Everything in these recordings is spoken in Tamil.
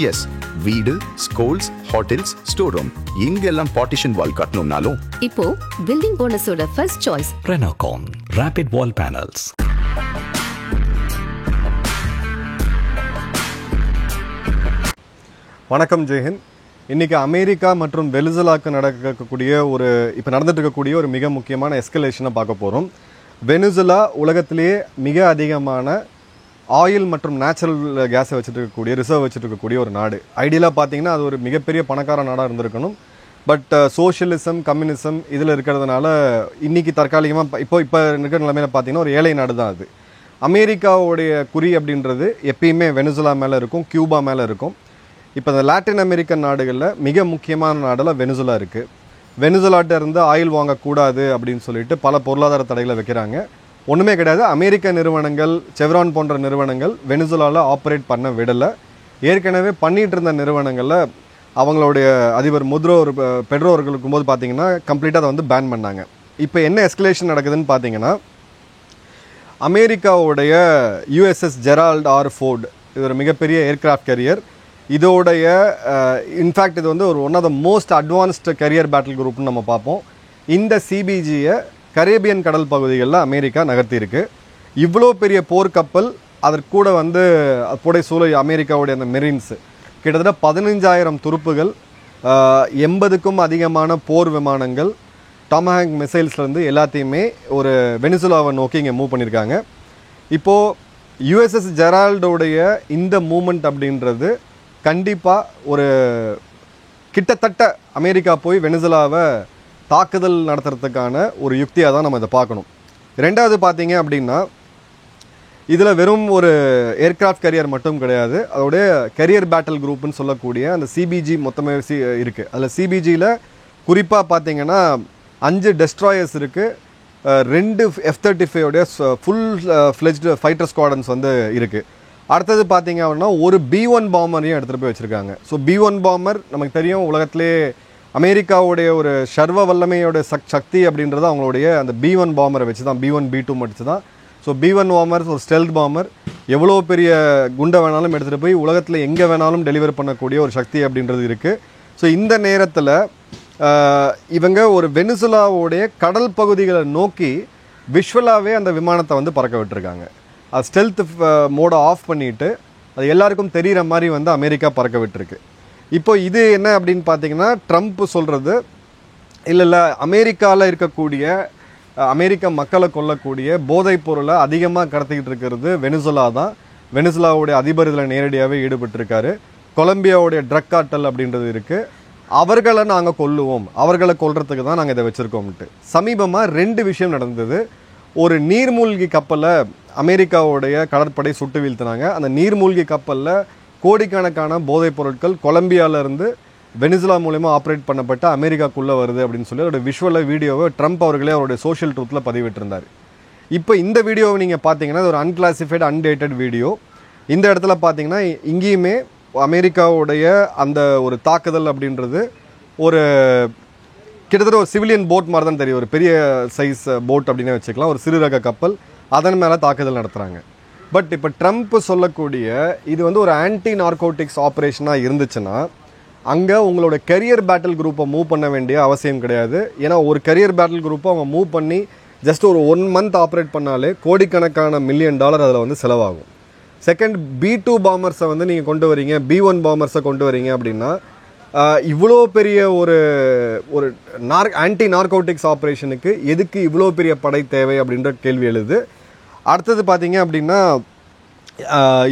எஸ், வீடு, ஸ்கூல்ஸ், ஹோட்டல்ஸ், ஸ்டோர் ரூம் இங்கெல்லாம் பார்ட்டிஷன் வால் கட்டணும்னாலும் இப்போ பில்டிங் போனஸோட first choice Renocon Rapid Wall Panels. வணக்கம் ஜெயஹிந்த். இன்றைக்கி அமெரிக்கா மற்றும் வெனிசுலாவுக்கு நடந்துட்டு இருக்கக்கூடிய ஒரு மிக முக்கியமான எஸ்கலேஷனை பார்க்க போகிறோம். வெனிசுலா உலகத்திலேயே மிக அதிகமான ஆயில் மற்றும் நேச்சுரல் கேஸை ரிசர்வ் வச்சுட்டு இருக்கக்கூடிய ஒரு நாடு. ஐடியலாக பார்த்தீங்கன்னா அது ஒரு மிகப்பெரிய பணக்கார நாடாக இருந்திருக்கணும். பட் சோஷியலிசம், கம்யூனிசம் இதில் இருக்கிறதுனால இன்றைக்கி தற்காலிகமாக இப்போ இருக்கிற நிலைமையில் பார்த்தீங்கன்னா ஒரு ஏழை நாடு தான் அது. அமெரிக்காவுடைய குறி அப்படின்றது எப்பயுமே வெனிசுலா மேலே இருக்கும், கியூபா மேலே இருக்கும். இப்போ இந்த லாட்டின் அமெரிக்கன் நாடுகளில் மிக முக்கியமான நாடில் வெனிசுலா இருக்குது. வெனிசுலாட்ட இருந்து ஆயில் வாங்கக்கூடாது அப்படின்னு சொல்லிட்டு பல பொருளாதார தடைகளை வைக்கிறாங்க. ஒன்றுமே கிடையாது. அமெரிக்க நிறுவனங்கள், செவ்ரான் போன்ற நிறுவனங்கள் வெனிசுலாவில் ஆப்ரேட் பண்ண விடலை. ஏற்கனவே பண்ணிகிட்டு இருந்த நிறுவனங்களில் அவங்களுடைய அதிபர் பெட்ரோ அவர்கள் இருக்கும்போது பார்த்தீங்கன்னா கம்ப்ளீட்டாக அதை பேன் பண்ணாங்க. இப்போ என்ன எஸ்கலேஷன் நடக்குதுன்னு பார்த்தீங்கன்னா, அமெரிக்காவுடைய USS ஜெரால்ட் ஆர் ஃபோர்ட், இது ஒரு மிகப்பெரிய ஏர்கிராஃப்ட் கேரியர். இதோடைய இன்ஃபேக்ட் இது ஒரு one of the most advanced carrier battle குரூப்னு நம்ம பார்ப்போம். இந்த CBGயை கரேபியன் கடல் பகுதிகளில் அமெரிக்கா நகர்த்தியிருக்கு. இவ்வளோ பெரிய போர்க்கப்பல், அதற்கூட புடைசூழ அமெரிக்காவுடைய அந்த மெரின்ஸு கிட்டத்தட்ட 15,000 துருப்புகள், 80க்கும் அதிகமான போர் விமானங்கள், டாமஹாக் மிசைல்ஸ்லேருந்து எல்லாத்தையுமே ஒரு வெனிசுலாவை நோக்கி இங்கே மூவ் பண்ணியிருக்காங்க. இப்போது USS ஜெரால்டோடைய இந்த மூமெண்ட் அப்படின்றது கண்டிப்பாக ஒரு கிட்டத்தட்ட அமெரிக்கா போய் வெனிசுலாவை தாக்குதல் நடத்துறதுக்கான ஒரு யுக்தியாக தான் நம்ம இதை பார்க்கணும். ரெண்டாவது பார்த்தீங்க அப்படின்னா, இதில் வெறும் ஒரு ஏர்கிராஃப்ட் கேரியர் மட்டும் கிடையாது, அதோடைய கேரியர் பேட்டில் குரூப்னு சொல்லக்கூடிய அந்த CBG மொத்தமே இருக்குது. அதில் CBGயில் குறிப்பாக பார்த்தீங்கன்னா 5 டெஸ்ட்ராயர்ஸ் இருக்குது, 2 F-35 ஃபுல் ஃப்ளெஜ்டு ஃபைட்டர் ஸ்குவாடன்ஸ் இருக்குது. அடுத்தது பார்த்தீங்க அப்படின்னா ஒரு B-1 பாம்பரையும் எடுத்துகிட்டு போய் வச்சுருக்காங்க. ஸோ B-1 பாம்பர் நமக்கு தெரியும், உலகத்திலே அமெரிக்காவுடைய ஒரு சர்வ வல்லமையோட சக்தி அப்படின்றது அவங்களுடைய அந்த B-1 பாம்பரை வச்சு தான், B-1 B-2 மட்டும் தான். ஸோ B-1 பாம்பர் ஒரு ஸ்டெல்த் பாம்பர், எவ்வளோ பெரிய குண்டை வேணாலும் எடுத்துகிட்டு போய் உலகத்தில் எங்கே வேணாலும் டெலிவர் பண்ணக்கூடிய ஒரு சக்தி அப்படின்றது இருக்குது. ஸோ இந்த நேரத்தில் இவங்க ஒரு வெனிசுலாவுடைய கடல் பகுதிகளை நோக்கி விஷுவலாகவே அந்த விமானத்தை பறக்க விட்டுருக்காங்க. அது ஸ்டெல்த் மோடை ஆஃப் பண்ணிவிட்டு அது எல்லாருக்கும் தெரிகிற மாதிரி அமெரிக்கா பறக்க விட்டுருக்கு. இப்போ இது என்ன அப்படின்னு பார்த்தீங்கன்னா, ட்ரம்ப் சொல்கிறது இல்லை அமெரிக்காவில் இருக்கக்கூடிய அமெரிக்க மக்களை கொல்லக்கூடிய போதைப் பொருளை அதிகமாக கடத்திக்கிட்டு இருக்கிறது வெனிசுலா தான். வெனிசுலாவுடைய அதிபர் இதில் நேரடியாகவே ஈடுபட்டிருக்காரு. கொலம்பியாவுடைய ட்ரக் கார்ட்டல் அப்படின்றது இருக்குது. அவர்களை நாங்கள் கொல்லுவோம், அவர்களை கொல்றதுக்கு தான் நாங்கள் இதை வச்சுருக்கோம்ட்டு சமீபமாக 2 விஷயம் நடந்தது. ஒரு நீர்மூழ்கி கப்பலை அமெரிக்காவுடைய கடற்படை சுட்டு வீழ்த்தினாங்க. அந்த நீர்மூழ்கி கப்பலில் கோடிக்கணக்கான போதைப் பொருட்கள் கொலம்பியாவிலேருந்து வெனிசுலா மூலமா ஆப்ரேட் பண்ணப்பட்ட அமெரிக்காக்குள்ளே வருது அப்படின்னு சொல்லி அதோட விஷுவலை வீடியோவை ட்ரம்ப் அவர்களே அவருடைய சோஷியல் ட்ரூத்தில் பதிவிட்டிருந்தார். இப்போ இந்த வீடியோவை நீங்கள் பார்த்தீங்கன்னா ஒரு அன்கிளாசிஃபைடு அன்டேட்டட் வீடியோ. இந்த இடத்துல பார்த்தீங்கன்னா இங்கேயுமே அமெரிக்காவுடைய அந்த ஒரு தாக்குதல் அப்படின்றது ஒரு கிட்டத்தட்ட ஒரு சிவிலியன் போட் மாதிரி தான் தெரியும். ஒரு பெரிய சைஸ் போட் அப்படின்னு வச்சுக்கலாம், ஒரு சிறு ரக கப்பல், அதன் மேலே தாக்குதல் நடத்துகிறாங்க. பட் இப்போ ட்ரம்ப் சொல்லக்கூடிய இது ஒரு ஆன்டி நார்கோட்டிக்ஸ் ஆப்ரேஷனாக இருந்துச்சுன்னா அங்கே உங்களோட கரியர் பேட்டில் குரூப்பை மூவ் பண்ண வேண்டிய அவசியம் கிடையாது. ஏன்னா ஒரு கரியர் பேட்டில் குரூப்பை அவங்க மூவ் பண்ணி ஜஸ்ட் ஒரு 1 மந்த் ஆப்ரேட் பண்ணாலே கோடிக்கணக்கான $1 மில்லியன் அதில் செலவாகும். செகண்ட், B-2 பாம்பர்ஸை நீங்கள் கொண்டு வரீங்க, B-1 பாம்பர்ஸை கொண்டு வரீங்க அப்படின்னா இவ்வளோ பெரிய ஒரு ஆன்டி நார்கோட்டிக்ஸ் ஆப்ரேஷனுக்கு எதுக்கு இவ்வளோ பெரிய படை தேவை அப்படின்ற கேள்வி எழுது. அடுத்தது பார்த்தீங்க அப்படின்னா,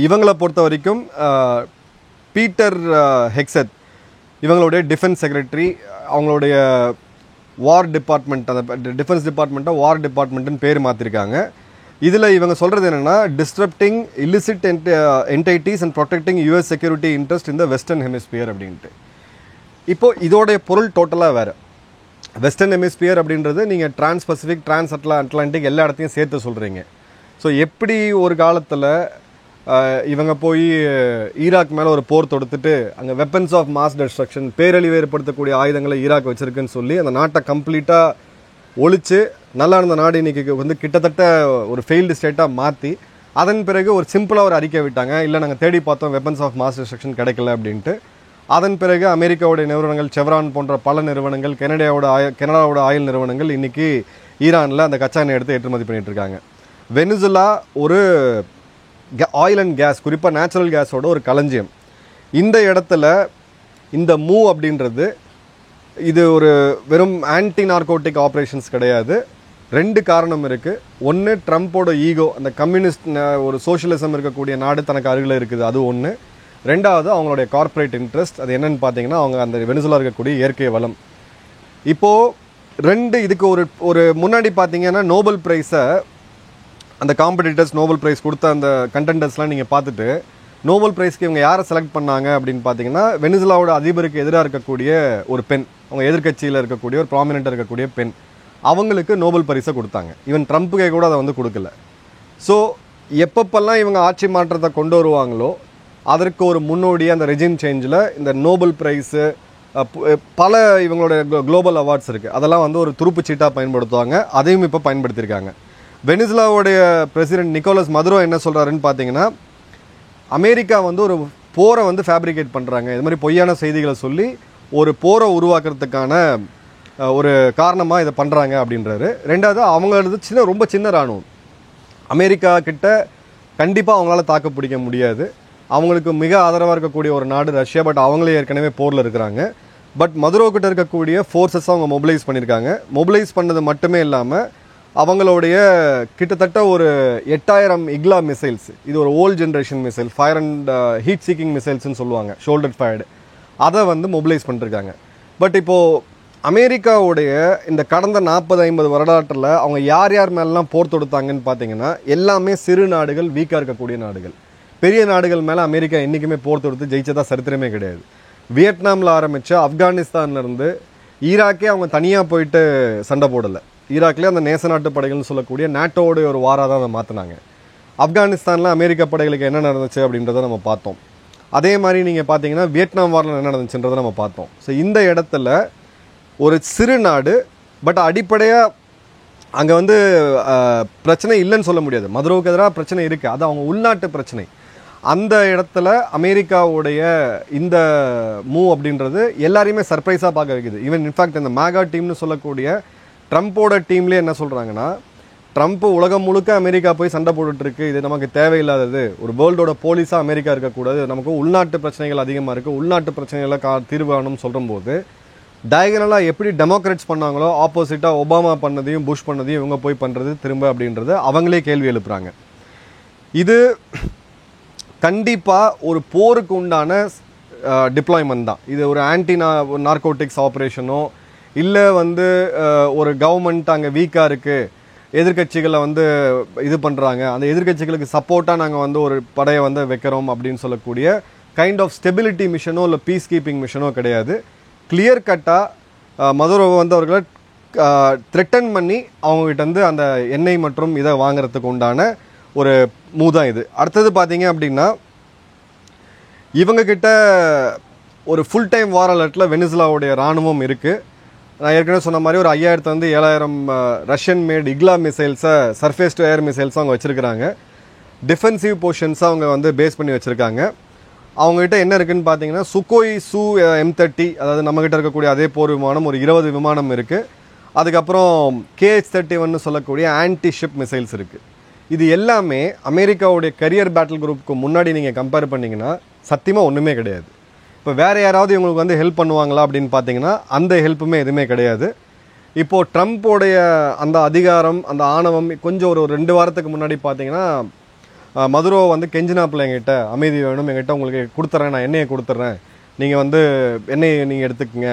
இவங்களை பொறுத்த வரைக்கும் பீட்டர் ஹெக்ஸட் இவங்களுடைய டிஃபென்ஸ் செக்ரட்டரி, அவங்களுடைய வார் டிபார்ட்மெண்ட், அந்த டிஃபென்ஸ் டிபார்ட்மெண்ட்டை வார் டிபார்ட்மெண்ட்டுன்னு பேர் மாற்றிருக்காங்க. இதில் இவங்க சொல்கிறது என்னென்னா, disrupting illicit entities and protecting US security interest in the western hemisphere அப்படின்ட்டு. இப்போது இதோடைய பொருள் டோட்டலாக வேறு. வெஸ்டர்ன் ஹெமிஸ்பியர் அப்படின்றது நீங்கள் டிரான்ஸ்பசிபிக், அட்லாண்டிக் எல்லா இடத்தையும் சேர்த்து சொல்கிறீங்க. ஸோ எப்படி ஒரு காலத்தில் இவங்க போய் ஈராக் மேலே ஒரு போர் தொடுத்துட்டு அங்கே வெப்பன்ஸ் ஆஃப் மாஸ் டெஸ்ட்ரக்ஷன், பேரழிவு ஏற்படுத்தக்கூடிய ஆயுதங்களை ஈராக் வச்சுருக்குன்னு சொல்லி அந்த நாட்டை கம்ப்ளீட்டாக ஒழித்து நல்லா இருந்த நாடு இன்றைக்கி கிட்டத்தட்ட ஒரு ஃபெயில்டு ஸ்டேட்டாக மாற்றி அதன் பிறகு ஒரு சிம்பிளாக ஒரு அறிக்கை விட்டாங்க, இல்லை நாங்கள் தேடி பார்த்தோம் வெப்பன்ஸ் ஆஃப் மாஸ் டிஸ்ட்ரக்ஷன் கிடைக்கல அப்படின்ட்டு. அதன் பிறகு அமெரிக்காவுடைய நிறுவனங்கள் செவ்ரான் போன்ற பல நிறுவனங்கள், கனடாவோட ஆயில் நிறுவனங்கள் இன்றைக்கி ஈரானில் அந்த கச்சா எண்ணெய் எடுத்து ஏற்றுமதி பண்ணிகிட்டு இருக்காங்க. வெனிசுலா ஒரு ஆயில் அண்ட் கேஸ், குறிப்பாக நேச்சுரல் கேஸோட ஒரு களஞ்சியம். இந்த இடத்துல இந்த மூவ் அப்படின்றது இது ஒரு வெறும் ஆன்டி நார்கோட்டிக் ஆப்ரேஷன்ஸ் கிடையாது. 2 காரணம் இருக்குது. ஒன்று, ட்ரம்ப்போட ஈகோ, அந்த கம்யூனிஸ்ட் ஒரு சோஷியலிசம் இருக்கக்கூடிய நாடு தனக்கு அருகில் இருக்குது, அது ஒன்று. 2வது அவங்களுடைய கார்ப்பரேட் இன்ட்ரெஸ்ட். அது என்னென்னு பார்த்தீங்கன்னா அவங்க அந்த வெனிசுலா இருக்கக்கூடிய இயற்கை வளம். இப்போது இதுக்கு ஒரு முன்னாடி பார்த்தீங்கன்னா நோபல் ப்ரைஸை அந்த காம்படிட்டர்ஸ் நோபல் ப்ரைஸ் கொடுத்த அந்த கண்டெண்டர்ஸ்லாம் நீங்கள் பார்த்துட்டு நோபல் ப்ரைஸ்க்கு இவங்க யாரை செலக்ட் பண்ணாங்க அப்படின்னு பார்த்தீங்கன்னா வெனிசுலாவோட அதிபருக்கு எதிராக இருக்கக்கூடிய ஒரு பெண், அவங்க எதிர்கட்சியில் இருக்கக்கூடிய ஒரு ப்ராமினெண்ட்டாக இருக்கக்கூடிய பெண், அவங்களுக்கு நோபல் பரிசை கொடுத்தாங்க. ஈவன் ட்ரம்ப்புக்கே கூட அதை வந்து கொடுக்கல. ஸோ எப்பப்பெல்லாம் இவங்க ஆட்சி மாற்றத்தை கொண்டு வருவாங்களோ அதற்கு ஒரு முன்னோடியாக அந்த ரெஜிம் சேஞ்சில் இந்த நோபல் ப்ரைஸு பல இவங்களோட குளோபல் அவார்ட்ஸ் இருக்குது, அதெல்லாம் வந்து ஒரு துருப்பு சீட்டாக பயன்படுத்துவாங்க. அதையும் இப்போ பயன்படுத்தியிருக்காங்க. வெனிசுலாவுடைய பிரசிடென்ட் நிக்கோலஸ் மதுரோ என்ன சொல்கிறாருன்னு பார்த்தீங்கன்னா, அமெரிக்கா வந்து ஒரு போரை வந்து ஃபேப்ரிகேட் பண்ணுறாங்க, இது மாதிரி பொய்யான செய்திகளை சொல்லி ஒரு போரை உருவாக்குறதுக்கான ஒரு காரணமாக இதை பண்ணுறாங்க அப்படின்றாரு. 2வது, அவங்களது ரொம்ப சின்ன இராணுவம், அமெரிக்கா கிட்ட கண்டிப்பாக அவங்களால தாக்கு பிடிக்க முடியாது. அவங்களுக்கு மிக ஆதரவாக இருக்கக்கூடிய ஒரு நாடு ரஷ்யா, பட் அவங்களே ஏற்கனவே போரில் இருக்கிறாங்க. பட் மதுரோ கிட்ட இருக்கக்கூடிய ஃபோர்ஸஸ் அவங்க மொபிலைஸ் பண்ணியிருக்காங்க. மொபிலைஸ் பண்ணது மட்டுமே இல்லாமல் அவங்களுடைய கிட்டத்தட்ட ஒரு 8000 இக்லா மிசைல்ஸ், இது ஒரு old generation missile, fire and heat seeking மிசைல்ஸ்னு சொல்லுவாங்க, ஷோல்டர் ஃபயர்டு, அதை வந்து மொபிலைஸ் பண்ணிருக்காங்க. பட் இப்போது அமெரிக்காவுடைய இந்த கடந்த 40-50 வரலாற்றில் அவங்க யார் யார் மேலாம் போர் தொடுத்தாங்கன்னு பார்த்தீங்கன்னா எல்லாமே சிறு நாடுகள், வீக்காக இருக்கக்கூடிய நாடுகள். பெரிய நாடுகள் மேலே அமெரிக்கா என்றைக்குமே போர் தொடுத்து ஜெயிச்சதா சரித்திரமே கிடையாது. வியட்நாமில் ஆரம்பித்து ஆப்கானிஸ்தான்லேருந்து ஈராக்கே அவங்க தனியாக போயிட்டு சண்டை போடலை. ஈராக்லேயே அந்த நேச நாட்டு படைகள்னு சொல்லக்கூடிய நாட்டோடைய ஒரு வாராக தான் அதை மாற்றினாங்க. ஆப்கானிஸ்தானில் அமெரிக்க படைகளுக்கு என்ன நடந்துச்சு அப்படின்றத நம்ம பார்த்தோம். அதே மாதிரி நீங்கள் பார்த்தீங்கன்னா வியட்நாம் வாரில் என்ன நடந்துச்சுன்றதை நம்ம பார்த்தோம். ஸோ இந்த இடத்துல ஒரு சிறு நாடு, பட் அடிப்படையாக அங்கே வந்து பிரச்சனை இல்லைன்னு சொல்ல முடியாது. மதுரோவுக்கு எதிராக பிரச்சனை இருக்குது, அது அவங்க உள்நாட்டு பிரச்சனை. அந்த இடத்துல அமெரிக்காவுடைய இந்த மூவ் அப்படின்றது எல்லாரையுமே சர்ப்ரைஸாக பார்க்க வைக்குது. ஈவன் இன்ஃபேக்ட் இந்த மேகா டீம்னு சொல்லக்கூடிய ட்ரம்ப்போட டீம்லேயே என்ன சொல்கிறாங்கன்னா, ட்ரம்ப் உலகம் முழுக்க அமெரிக்கா போய் சண்டை போட்டுட்ருக்கு, இது நமக்கு தேவையில்லாதது, ஒரு வேர்ல்டோட போலீஸாக அமெரிக்கா இருக்கக்கூடாது, நமக்கு உள்நாட்டு பிரச்சனைகள் அதிகமாக இருக்குது, உள்நாட்டு பிரச்சனைகளை தீர்வு காணும்னு சொல்லும்போது டயகனலாக எப்படி டெமோக்ராட்ஸ் பண்ணாங்களோ ஆப்போசிட்டாக ஒபாமா பண்ணதையும் புஷ் பண்ணதையும் இவங்க போய் பண்ணுறது திரும்ப அப்படின்றது அவங்களே கேள்வி எழுப்புறாங்க. இது கண்டிப்பாக ஒரு போருக்கு உண்டான டிப்ளாய்மெண்ட் தான். இது ஒரு ஆன்டி நார்கோட்டிக்ஸ் ஆப்ரேஷனோ இல்லை வந்து ஒரு கவர்மெண்ட் அங்கே வீக்காக இருக்குது, எதிர்கட்சிகளை வந்து இது பண்ணுறாங்க, அந்த எதிர்கட்சிகளுக்கு சப்போர்ட்டாக நாங்கள் வந்து ஒரு படையை வந்து வைக்கிறோம் அப்படின்னு சொல்லக்கூடிய கைண்ட் ஆஃப் ஸ்டெபிலிட்டி மிஷனோ இல்லை பீஸ் கீப்பிங் மிஷனோ கிடையாது. கிளியர் கட்டாக மதுரோவை வந்து அவர்களை த்ரெட்டன் பண்ணி அவங்ககிட்ட வந்து அந்த எண்ணெய் மற்றும் இதை வாங்குறதுக்கு உண்டான ஒரு மூவ் தான் இது. அடுத்தது பார்த்தீங்க அப்படின்னா இவங்கக்கிட்ட ஒரு ஃபுல் டைம் வார் அலர்ட்டில் வெனிசுலாவுடைய இராணுவம் இருக்குது. நான் ஏற்கனவே சொன்ன மாதிரி ஒரு 5000 to 7000 ரஷ்யன் மேட் இக்லா மிசைல்ஸை, சர்ஃபேஸ் டு ஏர் மிசைல்ஸை அவங்க வச்சுருக்கிறாங்க. டிஃபென்சிவ் பொசிஷன்ஸை அவங்க வந்து பேஸ் பண்ணி வச்சுருக்காங்க. அவங்ககிட்ட என்ன இருக்குதுன்னு பார்த்தீங்கன்னா சுகோய் Su-30, அதாவது நம்மகிட்ட இருக்கக்கூடிய அதே போர் விமானம் ஒரு 20 விமானம் இருக்குது. அதுக்கப்புறம் KH-31 சொல்லக்கூடிய ஆன்டி ஷிப் மிசைல்ஸ் இருக்குது. இது எல்லாமே அமெரிக்காவுடைய கரியர் பேட்டில் குரூப்புக்கு முன்னாடி நீங்கள் கம்பேர் பண்ணிங்கன்னா சத்தியமாக ஒன்றுமே கிடையாது. இப்போ வேறு யாராவது இவங்களுக்கு வந்து ஹெல்ப் பண்ணுவாங்களா அப்படின்னு பார்த்தீங்கன்னா அந்த ஹெல்ப்புமே எதுவுமே கிடையாது. இப்போது ட்ரம்ப்போடைய அந்த அதிகாரம், அந்த ஆணவம் கொஞ்சம் ஒரு 2 வாரத்துக்கு முன்னாடி பார்த்தீங்கன்னா மதுரோ வந்து கெஞ்சினாப்பில் எங்கிட்ட அமைதி வேணும், எங்கிட்ட உங்களுக்கு கொடுத்துட்றேன், நான் எண்ணெயை கொடுத்துட்றேன், நீங்கள் வந்து எண்ணெயை நீங்கள் எடுத்துக்கங்க,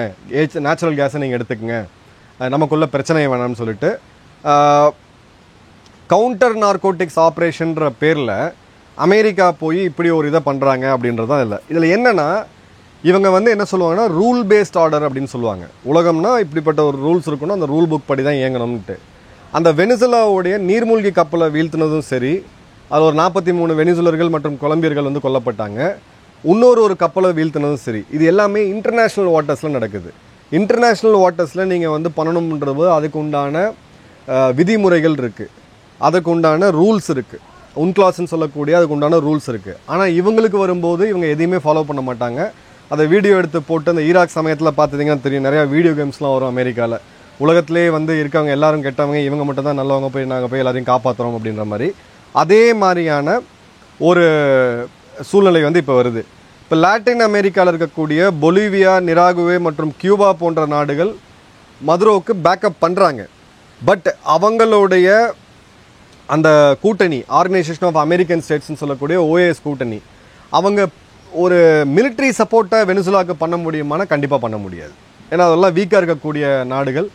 நேச்சுரல் கேஸை நீங்கள் எடுத்துக்கங்க, நமக்குள்ள பிரச்சனை வேணாம்னு சொல்லிட்டு கவுண்டர் நார்கோட்டிக்ஸ் ஆப்ரேஷன்ற பேரில் அமெரிக்கா போய் இப்படி ஒரு இதை பண்ணுறாங்க அப்படின்றது தான் இல்லை. இதில் என்னென்னா இவங்க வந்து என்ன சொல்லுவாங்கன்னா ரூல் பேஸ்ட் ஆர்டர் அப்படின்னு சொல்லுவாங்க. உலகம்னா இப்படிப்பட்ட ஒரு ரூல்ஸ் இருக்கணும், அந்த ரூல் புக் படி தான் இயங்கணும்ன்ட்டு. அந்த வெனிசுலாவுடைய நீர்மூழ்கி கப்பலை வீழ்த்தினதும் சரி, அது ஒரு 43 வெனிசுலர்கள் மற்றும் கொலம்பியர்கள் வந்து கொல்லப்பட்டாங்க. இன்னொரு கப்பலை வீழ்த்தினதும் சரி, இது எல்லாமே இன்டர்நேஷ்னல் வாட்டர்ஸில் நடக்குது. இன்டர்நேஷ்னல் வாட்டர்ஸில் நீங்கள் வந்து பண்ணணுன்றது அதுக்கு உண்டான விதிமுறைகள் இருக்குது, அதுக்கு உண்டான ரூல்ஸ் இருக்குது. உன்க்ளாஸ்ன்னு சொல்லக்கூடிய அதுக்கு உண்டான ரூல்ஸ் இருக்குது. ஆனால் இவங்களுக்கு வரும்போது இவங்க எதையுமே ஃபாலோ பண்ண மாட்டாங்க. அதை வீடியோ எடுத்து போட்டு அந்த ஈராக் சமயத்தில் பார்த்துட்டிங்கன்னா தெரியும், நிறையா வீடியோ கேம்ஸ்லாம் வரும் அமெரிக்காவில். உலகத்திலே வந்து இருக்கவங்க எல்லாரும் கெட்டவங்க, இவங்க மட்டும் தான் நல்லவங்க, போய் நாங்கள் போய் எல்லாரையும் காப்பாற்றுறோம் அப்படின்ற மாதிரி அதே மாதிரியான ஒரு சூழ்நிலை வந்து இப்போ வருது. இப்போ லாட்டின் அமெரிக்காவில் இருக்கக்கூடிய பொலிவியா, நிராகுவே மற்றும் கியூபா போன்ற நாடுகள் மதுரோவுக்கு பேக்கப் பண்ணுறாங்க. பட் அவங்களுடைய அந்த கூட்டணி, ஆர்கனைசேஷன் ஆஃப் அமெரிக்கன் ஸ்டேட்ஸ்ன்னு சொல்லக்கூடிய OAS கூட்டணி, அவங்க ஒரு மிலிட்ரி சப்போர்ட்டை வெனிசுலாவுக்கு பண்ண முடியுமானா கண்டிப்பாக பண்ண முடியாது. ஏன்னா அதெல்லாம் வீக்காக இருக்கக்கூடிய நாடுகள்,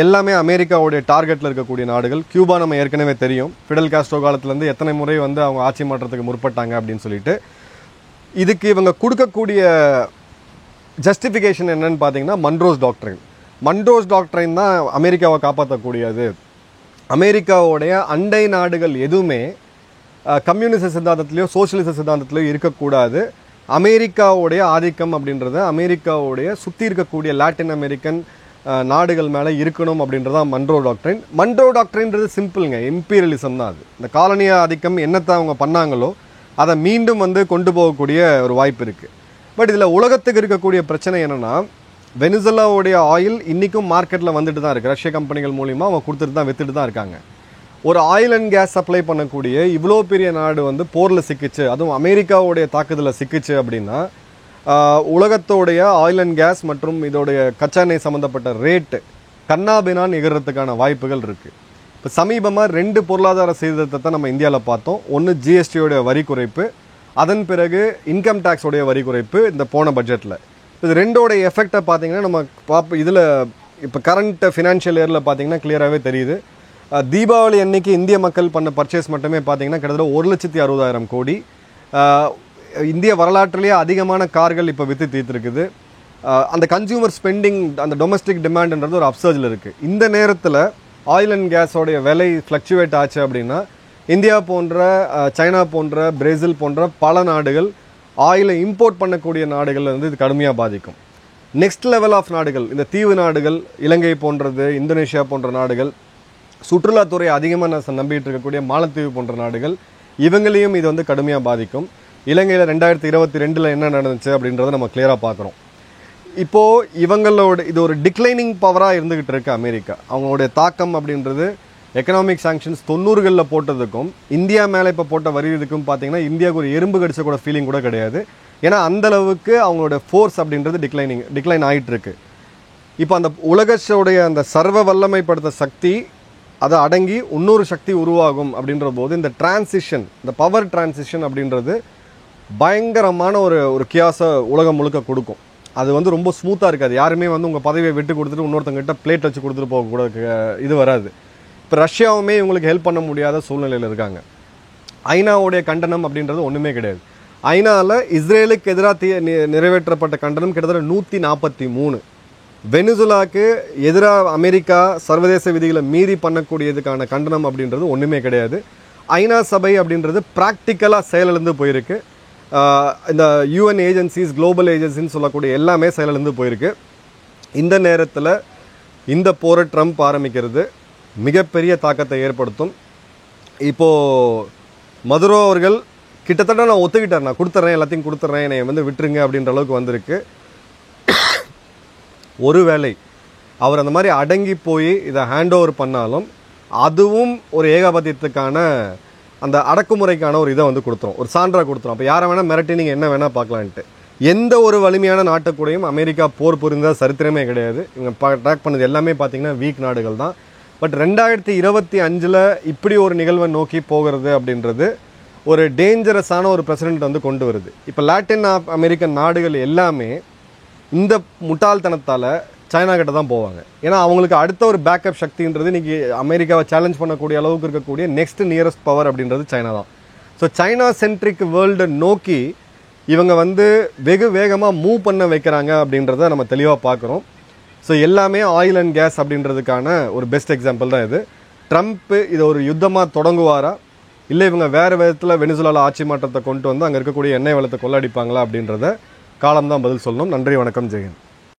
எல்லாமே அமெரிக்காவுடைய டார்கெட்டில் இருக்கக்கூடிய நாடுகள். கியூபா நம்ம ஏற்கனவே தெரியும், ஃபிடல் காஸ்ட்ரோ காலத்துலேருந்து எத்தனை முறை வந்து அவங்க ஆட்சி மாற்றத்துக்கு முற்பட்டாங்க அப்படின்னு சொல்லிட்டு. இதுக்கு இவங்க கொடுக்கக்கூடிய ஜஸ்டிஃபிகேஷன் என்னன்னு பார்த்தீங்கன்னா மன்ரோஸ் டாக்ட்ரைன் தான் அமெரிக்காவை காப்பாற்றக்கூடியது. அமெரிக்காவுடைய அண்டை நாடுகள் எதுவுமே கம்யூனிச சித்தாந்தத்திலையோ சோஷியலிச சித்தாந்தத்திலையோ இருக்கக்கூடாது. அமெரிக்காவுடைய ஆதிக்கம் அப்படின்றது அமெரிக்காவுடைய சுற்றி இருக்கக்கூடிய லாட்டின் அமெரிக்கன் நாடுகள் மேலே இருக்கணும் அப்படின்றதான் மன்றோ டாக்ட்ரைன்றது சிம்பிளுங்க, இம்பீரியலிசம் தான் அது. இந்த காலனிய ஆதிக்கம் என்னத்தை அவங்க பண்ணாங்களோ அதை மீண்டும் வந்து கொண்டு போகக்கூடிய ஒரு வாய்ப்பு இருக்குது. பட் இதில் உலகத்துக்கு இருக்கக்கூடிய பிரச்சனை என்னென்னா, வெனிசுலாவுடைய ஆயில் இன்றைக்கும் மார்க்கெட்டில் வந்துட்டு தான் இருக்குது. ரஷ்ய கம்பெனிகள் மூலிமா அவங்க கொடுத்துட்டு தான் விற்றுட்டு தான் இருக்காங்க. ஒரு ஆயில் அண்ட் கேஸ் சப்ளை பண்ணக்கூடிய இவ்வளோ பெரிய நாடு வந்து போரில் சிக்கிச்சு, அதுவும் அமெரிக்காவுடைய தாக்குதலில் சிக்கிச்சு அப்படின்னா உலகத்தோடைய ஆயில் அண்ட் கேஸ் மற்றும் இதோடைய கச்சா எண்ணெய் சம்மந்தப்பட்ட ரேட்டு கண்ணாபினான் எகிறதுக்கான வாய்ப்புகள் இருக்குது. இப்போ சமீபமாக 2 பொருளாதார சீர்திருத்தத்தை நம்ம இந்தியாவில் பார்த்தோம். ஒன்று ஜிஎஸ்டியோடைய வரி குறைப்பு, அதன் பிறகு இன்கம் டேக்ஸோடைய வரி குறைப்பு இந்த போன பட்ஜெட்டில். இது ரெண்டோடைய எஃபெக்டை பார்த்தீங்கன்னா நம்ம இதில் இப்போ கரண்ட் ஃபினான்ஷியல் இயரில் பார்த்தீங்கன்னா கிளியராகவே தெரியுது. தீபாவளி அன்னைக்கு இந்திய மக்கள் பண்ண பர்ச்சேஸ் மட்டுமே பார்த்தீங்கன்னா கிட்டத்தட்ட 1,60,000 கோடி. இந்திய வரலாற்றிலேயே அதிகமான கார்கள் இப்போ விற்று தீர்த்துருக்குது. அந்த கன்சியூமர் ஸ்பெண்டிங், அந்த டொமஸ்டிக் டிமாண்டுன்றது ஒரு அப்சர்ஜில் இருக்குது. இந்த நேரத்தில் ஆயில் அண்ட் கேஸோடைய விலை ஃப்ளக்சுவேட் ஆச்சு அப்படின்னா இந்தியா போன்ற, சைனா போன்ற, பிரேசில் போன்ற பல நாடுகள் ஆயிலை இம்போர்ட் பண்ணக்கூடிய நாடுகளில் வந்து இது கடுமையாக பாதிக்கும். நெக்ஸ்ட் லெவல் ஆஃப் நாடுகள், இந்த தீவு நாடுகள், இலங்கை போன்றது, இந்தோனேஷியா போன்ற நாடுகள், சுற்றுலாத்துறை அதிகமாக நம்பிட்டு இருக்கக்கூடிய மாலத்தீவு போன்ற நாடுகள், இவங்களையும் இது வந்து கடுமையாக பாதிக்கும். இலங்கையில் 2022 என்ன நடந்துச்சு அப்படின்றத நம்ம கிளியராக பார்க்குறோம். இப்போது இவங்களோட இது ஒரு டிக்ளைனிங் பவராக இருந்துக்கிட்டு இருக்கு அமெரிக்கா. அவங்களுடைய தாக்கம் அப்படின்றது எக்கனாமிக் சாங்ஷன்ஸ் 90களில் போட்டதுக்கும் இந்தியா மேலே இப்போ போட்ட வரி இதுக்கும் பார்த்தீங்கன்னா இந்தியாவுக்கு ஒரு எறும்பு கடிச்ச கூட ஃபீலிங் கூட கிடையாது. ஏன்னா அந்தளவுக்கு அவங்களோட ஃபோர்ஸ் அப்படின்றது டிக்ளைன் ஆகிட்டு இருக்கு. இப்போ அந்த உலகத்தோடைய அந்த சர்வ வல்லமைப்படுத்த சக்தி அதை அடங்கி இன்னொரு சக்தி உருவாகும் அப்படின்ற போது இந்த டிரான்சிஷன், இந்த பவர் டிரான்சிஷன் அப்படின்றது பயங்கரமான ஒரு கியாஸை உலகம் முழுக்க கொடுக்கும். அது வந்து ரொம்ப ஸ்மூத்தாக இருக்காது. யாருமே வந்து உங்கள் பதவியை விட்டு கொடுத்துட்டு இன்னொருத்தங்கிட்ட பிளேட் வச்சு கொடுத்துட்டு போகக்கூட இது வராது. இப்போ ரஷ்யாவுமே இவங்களுக்கு ஹெல்ப் பண்ண முடியாத சூழ்நிலையில் இருக்காங்க. ஐநாவுடைய கண்டனம் அப்படின்றது ஒன்றுமே கிடையாது. ஐநாவில் இஸ்ரேலுக்கு எதிராக நிறைவேற்றப்பட்ட கண்டனம் கிட்டத்தட்ட 143. வெனிசுலாவுக்கு எதிராக அமெரிக்கா சர்வதேச விதிகளை மீறி பண்ணக்கூடியதுக்கான கண்டனம் அப்படின்றது ஒன்றுமே கிடையாது. ஐநா சபை அப்படின்றது ப்ராக்டிக்கலாக செயலிழந்து போயிருக்கு. இந்த யூஎன் ஏஜென்சிஸ், குளோபல் ஏஜென்சின்னு சொல்லக்கூடிய எல்லாமே செயலிழந்து போயிருக்கு. இந்த நேரத்தில் இந்த போரை ட்ரம்ப் ஆரம்பிக்கிறது மிகப்பெரிய தாக்கத்தை ஏற்படுத்தும். இப்போது மதுரோ அவர்கள் கிட்டத்தட்ட நான் ஒத்துக்கிட்டார், நான் கொடுத்துட்றேன், எல்லாத்தையும் கொடுத்துட்றேன், என்னை வந்து விட்டுருங்க அப்படின்ற அளவுக்கு வந்திருக்கு. ஒருவேளை அவர் அந்த மாதிரி அடங்கி போய் இதை ஹேண்ட் ஓவர் பண்ணாலும் அதுவும் ஒரு ஏகாபத்தியத்துக்கான அந்த அடக்குமுறைக்கான ஒரு இதை வந்து கொடுத்துரும், ஒரு சான்றாக கொடுத்துரும். அப்போ யாரை வேணால் மிரட்டி நீங்கள் என்ன வேணால் பார்க்கலான்ட்டு. எந்த ஒரு வலிமையான நாட்டுக்கூடையும் அமெரிக்கா போர் புரிந்த சரித்திரமே கிடையாது. இவங்க ட்ராக் பண்ணது எல்லாமே பார்த்தீங்கன்னா வீக் நாடுகள் தான். பட் 2025 இப்படி ஒரு நிகழ்வை நோக்கி போகிறது அப்படின்றது ஒரு டேஞ்சரஸான ஒரு பிரசிடென்ட் வந்து கொண்டு வருது. இப்போ லாட்டின் அமெரிக்கன் நாடுகள் எல்லாமே இந்த முட்டாள்தனத்தால் சைனா கிட்ட தான் போவாங்க. ஏன்னா அவங்களுக்கு அடுத்த ஒரு பேக்கப் சக்தின்றது இன்றைக்கி அமெரிக்காவை சேலஞ்ச் பண்ணக்கூடிய அளவுக்கு இருக்கக்கூடிய நெக்ஸ்ட் நியரஸ்ட் பவர் அப்படின்றது சைனா தான். ஸோ சைனா சென்ட்ரிக் வேர்ல்டை நோக்கி இவங்க வந்து வெகு வேகமாக மூவ் பண்ண வைக்கிறாங்க அப்படின்றத நம்ம தெளிவாக பார்க்குறோம். ஸோ எல்லாமே ஆயில் அண்ட் கேஸ் அப்படின்றதுக்கான ஒரு பெஸ்ட் எக்ஸாம்பிள் தான் இது. ட்ரம்ப்பு இதை ஒரு யுத்தமாக தொடங்குவாரா, இல்லை இவங்க வேறு விதத்தில் வெனிசுலாவில் ஆட்சி மாற்றத்தை கொண்டு வந்து அங்கே இருக்கக்கூடிய எண்ணெய் வளத்தை கொள்ளடிப்பாங்களா அப்படின்றத காலம்தான் பதில் சொல்லணும். நன்றி, வணக்கம், ஜெயன்.